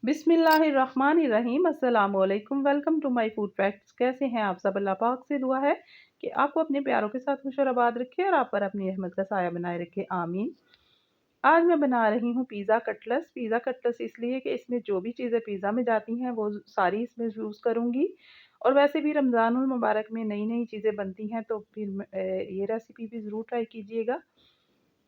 बिस्मिल्लाहिर्रहमानिर्रहीम। अस्सलामुअलैकुम। Welcome to my food facts. कैसे हैं आप सब? अल्लाह पाक से दुआ है कि आपको अपने प्यारों के साथ खुश और आबाद रखे और आप पर अपनी रहमत का साया बनाए रखे, आमीन। आज मैं बना रही हूँ पिज़्ज़ा कटलेट्स। पिज़्ज़ा कटलेट्स इसलिए कि इसमें जो भी चीज़ें पिज़्ज़ा में जाती हैं वो सारी इसमें यूज़ करूँगी। और वैसे भी रमज़ानुल मुबारक में नई नई चीज़ें बनती हैं तो फिर ये रेसिपी भी ज़रूर ट्राई कीजिएगा।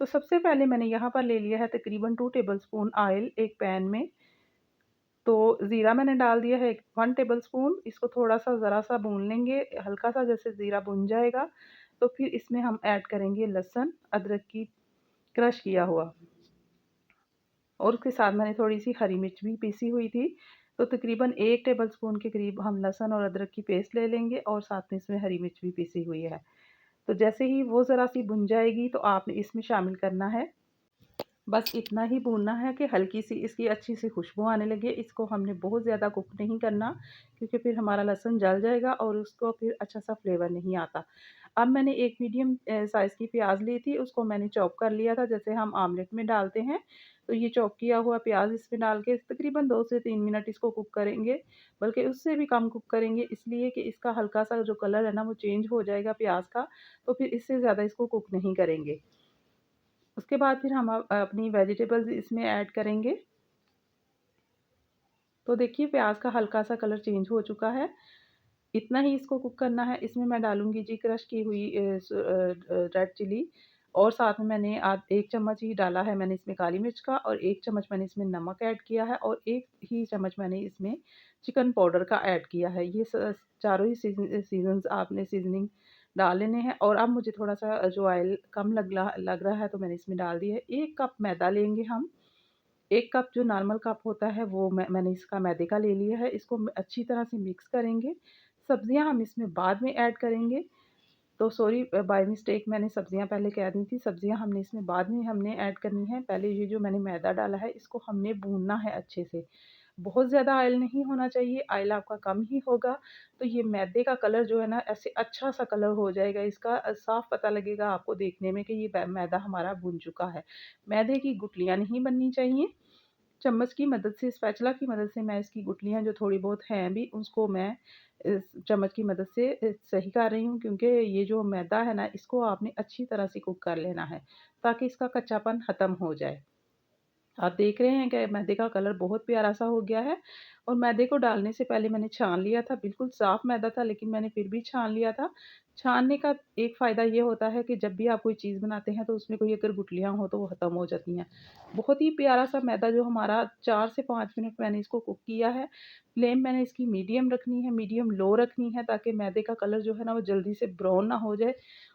तो सबसे पहले मैंने यहाँ पर ले लिया है तकरीबन 2 टेबल स्पून ऑयल एक पैन में। तो ज़ीरा मैंने डाल दिया है 1 टेबलस्पून। इसको थोड़ा-सा ज़रा-सा भून लेंगे, हल्का-सा जैसे ज़ीरा भुन जाएगा, तो फिर इसमें हम ऐड करेंगे लहसुन, अदरक की क्रश किया हुआ और उसके साथ मैंने थोड़ी-सी हरी मिर्च भी पीसी हुई थी। तो तकरीबन 1 टेबलस्पून के करीब हम लहसुन और अदरक की पेस्ट ले लेंगे और साथ में इसमें हरी मिर्च भी पीसी हुई है। तो जैसे ही वो ज़रा-सी भुन जाएगी तो आपने इसमें शामिल करना है, बस इतना ही भूनना है कि हल्की-सी इसकी अच्छी सी खुशबू आने लगे। इसको हमने बहुत ज़्यादा कुक नहीं करना क्योंकि फिर हमारा लहसुन जल जाएगा और उसको फिर अच्छा-सा फ्लेवर नहीं आता। अब मैंने एक मीडियम साइज़ की प्याज़ ली थी, उसको मैंने चॉप कर लिया था जैसे हम आमलेट में डालते हैं। तो ये चॉप किया हुआ प्याज़ इसमें डाल के तकरीबन 2 से 3 मिनट इसको कुक करेंगे, बल्कि उससे भी कम कुक करेंगे इसलिए कि इसका हल्का-सा जो कलर है ना वो चेंज हो जाएगा प्याज़ का, तो फिर इससे ज़्यादा इसको कुक नहीं करेंगे। उसके बाद फिर हम अपनी वेजिटेबल्स इसमें ऐड करेंगे। तो देखिए प्याज़ का हल्का-सा कलर चेंज हो चुका है। इतना ही इसको कुक करना है। इसमें मैं डालूँगी जी क्रश की हुई रेड चिली और साथ में मैंने 1 चम्मच ही डाला है मैंने इसमें काली मिर्च का और 1 चम्मच मैंने इसमें नमक ऐड किया है और 1 ही चम्मच मैंने इसमें चिकन पाउडर का ऐड किया है। ये चारों ही सीज़न्स आपने सीज़निंग डाल लेने हैं और अब मुझे थोड़ा-सा जो ऑयल कम लग रहा है तो मैंने इसमें डाल दिया है। 1 कप मैदा लेंगे हम। 1 कप जो नॉर्मल कप होता है वो मैंने इसका मैदे का ले लिया है। इसको अच्छी तरह से मिक्स करेंगे। सब्ज़ियाँ हम इसमें बाद में ऐड करेंगे। तो सॉरी बाय मिस्टेक मैंने सब्ज़ियाँ पहले कह दी थी। सब्ज़ियाँ हमने इसमें बाद में हमने ऐड करनी है। पहले ये जो मैंने मैदा डाला है इसको हमने भूनना है अच्छे से। बहुत ज़्यादा ऑयल नहीं होना चाहिए, ऑयल आपका कम ही होगा। तो ये मैदे का कलर जो है ना ऐसे अच्छा-सा कलर हो जाएगा इसका, साफ़ पता लगेगा आपको देखने में कि ये मैदा हमारा भुन चुका है। मैदे की गुठलियाँ नहीं बननी चाहिए। चम्मच की मदद से, स्पैचुला की मदद से मैं इसकी गुठलियाँ जो थोड़ी बहुत हैं भी उसको मैं इस चम्मच की मदद से सही कर रही हूँ क्योंकि ये जो मैदा है ना इसको आपने अच्छी तरह से कुक कर लेना है ताकि इसका कच्चापन ख़त्म हो जाए। आप देख रहे हैं कि मैदे का कलर बहुत प्यारा-सा हो गया है और मैदे को डालने से पहले मैंने छान लिया था, बिल्कुल साफ़ मैदा था लेकिन मैंने फिर भी छान लिया था। छानने का एक फ़ायदा ये होता है कि जब भी आप कोई चीज़ बनाते हैं तो उसमें कोई अगर गुठलियाँ हो तो वो ख़त्म हो जाती हैं। बहुत ही प्यारा-सा मैदा जो हमारा 4 से 5 मिनट मैंने इसको कुक किया है। फ्लेम मैंने इसकी मीडियम रखनी है, मीडियम लो रखनी है ताकि मैदे का कलर जो है ना वो जल्दी से ब्राउन ना हो जाए।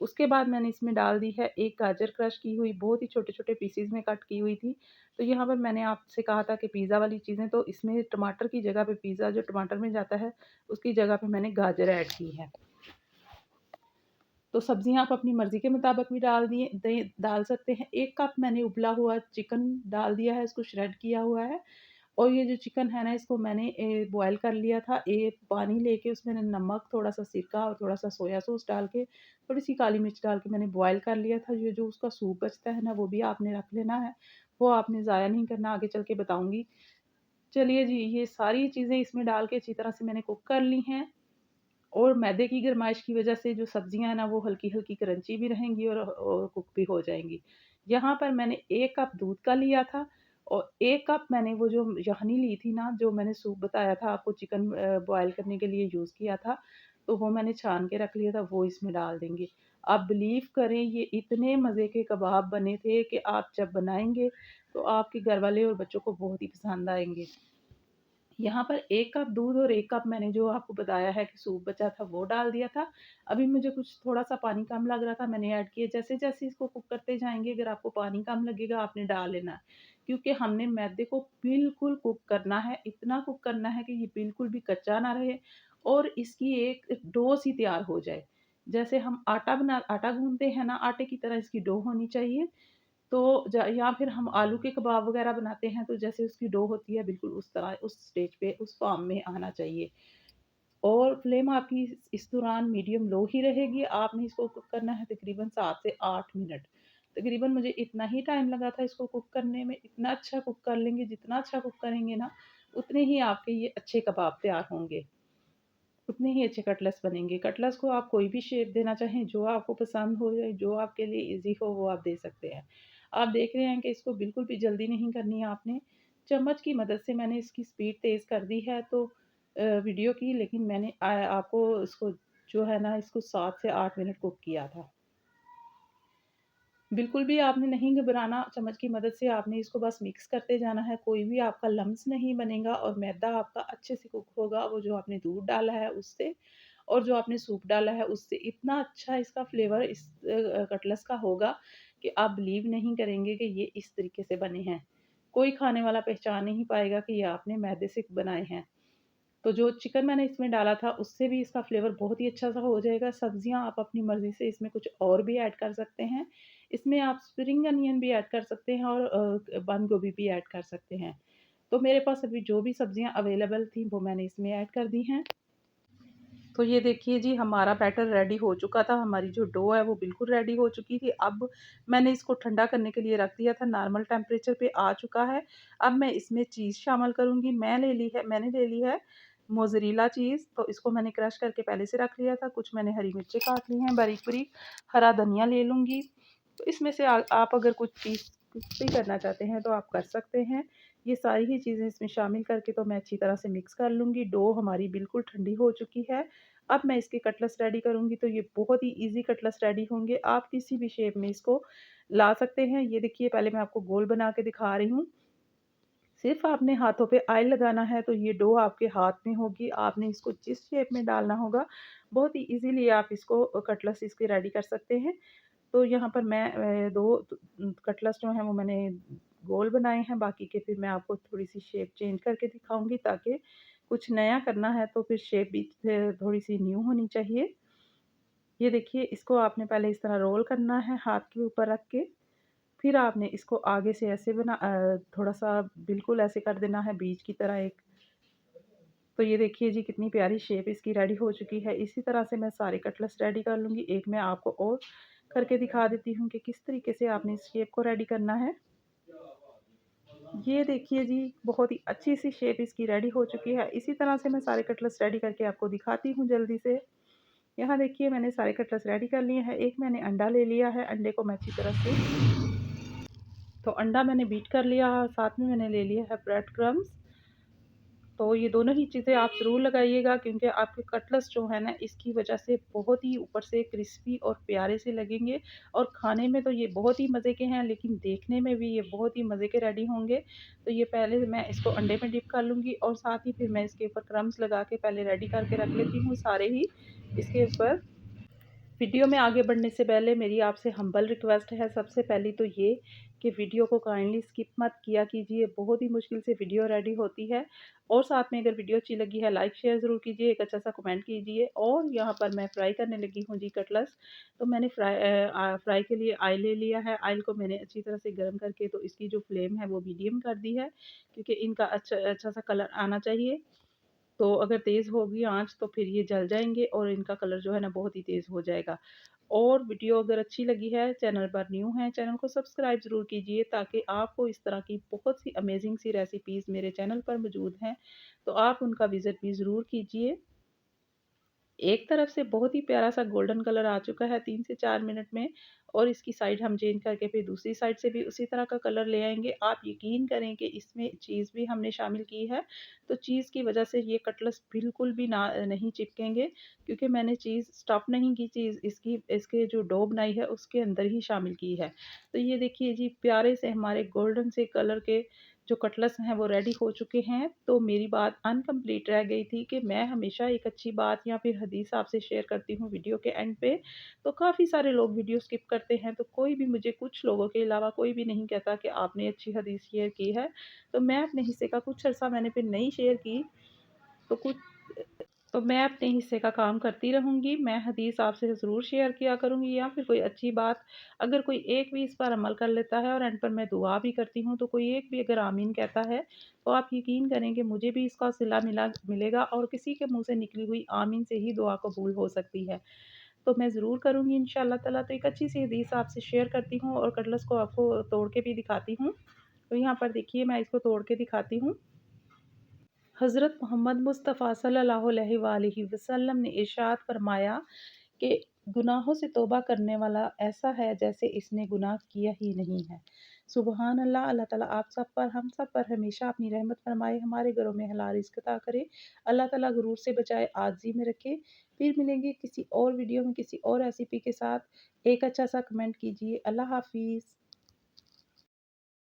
उसके बाद मैंने इसमें डाल दी है 1 गाजर क्रश की हुई, बहुत ही छोटे-छोटे पीसेज़ में कट की हुई थी। तो यहाँ पर मैंने आपसे कहा था कि पिज़्ज़ा वाली चीज़ें तो इसमें टमाटर की जगह पे पिज़्ज़ा जो टमाटर में जाता है, उसकी जगह पे मैंने गाजर ऐड की है। तो सब्ज़ियाँ आप अपनी मर्ज़ी के मुताबिक भी डाल सकते हैं। 1 कप मैंने उबला हुआ चिकन डाल दिया है, इसको श्रेड किया हुआ है और ये जो चिकन है ना इसको मैंने बॉयल कर लिया था। पानी लेके उसमें नमक, थोड़ा-सा सिरका और थोड़ा-सा सोया सॉस डाल के, थोड़ी-सी काली मिर्च डाल के मैंने बॉयल कर लिया था। ये जो उसका सूप बचता है ना वो भी आपने रख लेना है, वो आपने ज़ाया नहीं करना, आगे चल के बताऊँगी। चलिए जी, ये सारी चीज़ें इसमें डाल के अच्छी तरह से मैंने कुक कर ली हैं और मैदे की गरमाइश की वज़ह से जो सब्ज़ियाँ हैं ना वो हल्की-हल्की क्रंची भी रहेंगी और कुक भी हो जाएँगी। यहाँ पर मैंने 1 कप दूध का लिया था और 1 कप मैंने वो जो यखनी ली थी ना, जो मैंने सूप बताया था आपको चिकन बॉयल करने के लिए यूज़ किया था, तो वो मैंने छान के रख लिया था, वो इसमें डाल देंगे। आप बिलीव करें ये इतने मज़े के कबाब बने थे कि आप जब बनाएँगे, तो आपके घरवाले और बच्चों को बहुत ही पसंद आएँगे। यहाँ पर 1 कप दूध और 1 कप मैंने जो आपको बताया है कि सूप बचा था वो डाल दिया था। अभी मुझे कुछ थोड़ा-सा पानी कम लग रहा था, मैंने ऐड किया। जैसे-जैसे इसको कुक करते जाएँगे अगर आपको पानी कम लगेगा आपने डाल लेना है। क्योंकि हमने मैदे को बिल्कुल कुक करना है, इतना कुक करना है कि ये बिल्कुल भी कच्चा ना रहे और इसकी एक डो सी तैयार हो जाए। जैसे हम आटा गूँथते हैं ना, आटे की तरह इसकी डो होनी चाहिए। तो या फिर हम आलू के कबाब वग़ैरह बनाते हैं तो जैसे उसकी डो होती है बिल्कुल उस तरह उस स्टेज पे उस फ़ॉर्म में आना चाहिए। और फ्लेम आपकी इस दौरान मीडियम लो ही रहेगी। आपने इसको कुक करना है तकरीबन 7 से 8 मिनट। तकरीबन मुझे इतना ही टाइम लगा था इसको कुक करने में। इतना अच्छा कुक कर लेंगे, जितना अच्छा कुक करेंगे ना उतने ही आपके ये अच्छे कबाब तैयार होंगे, उतने ही अच्छे कटलेट्स बनेंगे। कटलेट्स को आप कोई भी शेप देना चाहें, जो आपको पसंद हो या जो आपके लिए ईज़ी हो वो आप दे सकते हैं। आप देख रहे हैं कि इसको बिल्कुल भी जल्दी नहीं करनी है आपने। चम्मच की मदद से मैंने इसकी स्पीड तेज़ कर दी है तो वीडियो की, लेकिन मैंने आपको इसको जो है ना इसको 7 से 8 मिनट कुक किया था। बिल्कुल भी आपने नहीं घबराना, चम्मच की मदद से आपने इसको बस मिक्स करते जाना है, कोई भी आपका लम्स नहीं बनेगा और मैदा आपका अच्छे से कुक होगा, वो जो आपने दूध डाला है उससे और जो आपने सूप डाला है उससे। इतना अच्छा इसका फ्लेवर इस कटलेट्स का होगा कि आप बिलीव नहीं करेंगे कि ये इस तरीके से बने हैं। कोई खाने वाला पहचान नहीं पाएगा कि ये आपने मैदे से बनाए हैं। तो जो चिकन मैंने इसमें डाला था उससे भी इसका फ्लेवर बहुत ही अच्छा सा हो जाएगा। सब्जियाँ आप अपनी मर्ज़ी से इसमें कुछ और भी ऐड कर सकते हैं। इसमें आप स्प्रिंग अनियन भी ऐड कर सकते हैं और बंद गोभी भी ऐड कर सकते हैं। तो मेरे पास अभी जो भी सब्जियाँ अवेलेबल थी वो मैंने इसमें ऐड कर दी हैं। तो ये देखिए जी, हमारा बैटर रेडी हो चुका था, हमारी जो डो है वो बिल्कुल रेडी हो चुकी थी। अब मैंने इसको ठंडा करने के लिए रख दिया था, नॉर्मल टेम्परेचर पे आ चुका है। अब मैं इसमें चीज़ शामिल करूँगी। मैंने ले ली है मोज़रेला चीज़, तो इसको मैंने क्रश करके पहले से रख लिया था। कुछ मैंने हरी मिर्चें काट ली हैं बारीक-बारीक, हरा धनिया ले लूँगी। तो इसमें से आप अगर कुछ चीज़ क्रिस्पी करना चाहते हैं तो आप कर सकते हैं। ये सारी ही चीज़ें इसमें शामिल करके तो मैं अच्छी तरह से मिक्स कर लूँगी। डो हमारी बिल्कुल ठंडी हो चुकी है। अब मैं इसके कटलेट्स रेडी करूँगी, तो ये बहुत ही ईज़ी कटलेट्स रेडी होंगे। आप किसी भी शेप में इसको ला सकते हैं। ये देखिए, पहले मैं आपको गोल बना के दिखा रही हूँ। सिर्फ़ आपने हाथों पे ऑयल लगाना है तो ये डो आपके हाथ में होगी। आपने इसको जिस शेप में डालना होगा, बहुत ही ईज़िली आप इसको कटलेट्स इसके रेडी कर सकते हैं। तो यहाँ पर मैं 2 कटलेट्स जो हैं वो मैंने गोल बनाए हैं, बाकी के फिर मैं आपको थोड़ी-सी शेप चेंज करके दिखाऊँगी, ताकि कुछ नया करना है तो फिर शेप भी थोड़ी-सी न्यू होनी चाहिए। ये देखिए, इसको आपने पहले इस तरह रोल करना है हाथ के ऊपर रख के, फिर आपने इसको आगे से ऐसे थोड़ा-सा बिल्कुल ऐसे कर देना है बीच की तरह एक। तो ये देखिए जी, कितनी प्यारी शेप इसकी रेडी हो चुकी है। इसी तरह से मैं सारे कटलेट्स रेडी कर लूँगी। एक मैं आपको और करके दिखा देती हूँ कि किस तरीके से आपने इस शेप को रेडी करना है। ये देखिए जी, बहुत ही अच्छी सी शेप इसकी रेडी हो चुकी है। इसी तरह से मैं सारे कटलेट्स रेडी करके आपको दिखाती हूँ जल्दी से। यहाँ देखिए, मैंने सारे कटलेट्स रेडी कर लिए हैं। एक मैंने अंडा ले लिया है, अंडे को मैं अच्छी तरह से तो अंडा मैंने बीट कर लिया, साथ में मैंने ले लिया है ब्रेड क्रम्ब्स। तो ये दोनों ही चीज़ें आप ज़रूर लगाइएगा, क्योंकि आपके कटलेट्स जो है ना इसकी वज़ह से बहुत ही ऊपर से क्रिस्पी और प्यारे से लगेंगे और खाने में तो ये बहुत ही मज़े के हैं, लेकिन देखने में भी ये बहुत ही मज़े के रेडी होंगे। तो ये पहले मैं इसको अंडे में डिप कर लूँगी और साथ ही फिर मैं इसके ऊपर क्रम्स लगा के पहले रेडी करके रख लेती हूँ सारे ही इसके ऊपर। वीडियो में आगे बढ़ने से पहले मेरी आपसे हम्बल रिक्वेस्ट है, सबसे पहली तो ये कि वीडियो को काइंडली स्किप मत किया कीजिए। बहुत ही मुश्किल से वीडियो रेडी होती है। और साथ में अगर वीडियो अच्छी लगी है, लाइक शेयर ज़रूर कीजिए, एक अच्छा सा कमेंट कीजिए। और यहाँ पर मैं फ्राई करने लगी हूँ जी कटलेट्स। तो मैंने फ्राई के लिए ऑयल ले लिया है। ऑयल को मैंने अच्छी तरह से गर्म करके तो इसकी जो फ्लेम है वो मीडियम कर दी है, क्योंकि इनका अच्छा अच्छा सा कलर आना चाहिए। तो अगर तेज़ होगी आँच तो फिर ये जल जाएँगे और इनका कलर जो है ना बहुत ही तेज़ हो जाएगा। और वीडियो अगर अच्छी लगी है, चैनल पर न्यू हैं, चैनल को सब्सक्राइब ज़रूर कीजिए, ताकि आपको इस तरह की बहुत सी अमेज़िंग सी रेसिपीज़ मेरे चैनल पर मौजूद हैं, तो आप उनका विज़िट भी ज़रूर कीजिए। एक तरफ से बहुत ही प्यारा सा गोल्डन कलर आ चुका है 3 से 4 मिनट में, और इसकी साइड हम चेंज करके फिर दूसरी साइड से भी उसी तरह का कलर ले आएँगे। आप यकीन करें कि इसमें चीज़ भी हमने शामिल की है, तो चीज़ की वज़ह से ये कटलेट्स बिल्कुल भी नहीं चिपकेंगे, क्योंकि मैंने चीज़ स्टफ़ नहीं की, चीज़ इसके जो डो बनाई है उसके अंदर ही शामिल की है। तो ये देखिए जी, प्यारे से हमारे गोल्डन से कलर के जो कटलेट्स हैं वो रेडी हो चुके हैं। तो मेरी बात अनकम्प्लीट रह गई थी कि मैं हमेशा एक अच्छी बात या फिर हदीस आपसे शेयर करती हूँ वीडियो के एंड पे, तो काफ़ी सारे लोग वीडियो स्किप करते हैं। तो कोई भी मुझे, कुछ लोगों के अलावा कोई भी नहीं कहता कि आपने अच्छी हदीस शेयर की है। तो मैं अपने हिस्से का कुछ अर्सा मैंने फिर नहीं शेयर की, तो कुछ तो मैं अपने हिस्से का काम करती रहूँगी। मैं हदीस आपसे ज़रूर शेयर किया करूँगी, या फिर कोई अच्छी बात, अगर कोई एक भी इस पर अमल कर लेता है, और एंड पर मैं दुआ भी करती हूँ, तो कोई एक भी अगर आमीन कहता है, तो आप यकीन करें कि मुझे भी इसका सिला मिलेगा, और किसी के मुँह से निकली हुई आमीन से ही दुआ कबूल हो सकती है। तो मैं ज़रूर करूँगी इंशाअल्लाह ताला। तो एक अच्छी सी हदीस आपसे शेयर करती हूँ और कटलेट्स को आपको तोड़ के भी दिखाती हूँ। तो यहाँ पर देखिए, मैं इसको तोड़ के दिखाती हूँ। हज़रत मोहम्मद मुस्तफ़ा सल्लल्लाहु अलैहि वसल्लम ने इरशाद फरमाया कि गुनाहों से तौबा करने वाला ऐसा है जैसे इसने गुनाह किया ही नहीं है। सुबहान अल्लाह। अल्लाह ताला आप सब पर, हम सब पर हमेशा अपनी रहमत फरमाए, हमारे घरों में हलाल रिज़्क अता करे। अल्लाह ताला गुरूर से बचाए, आज़ी में रखे। फिर मिलेंगे किसी और वीडियो में किसी और रेसिपी के साथ। एक अच्छा सा कमेंट कीजिए। अल्लाह हाफ़िज़।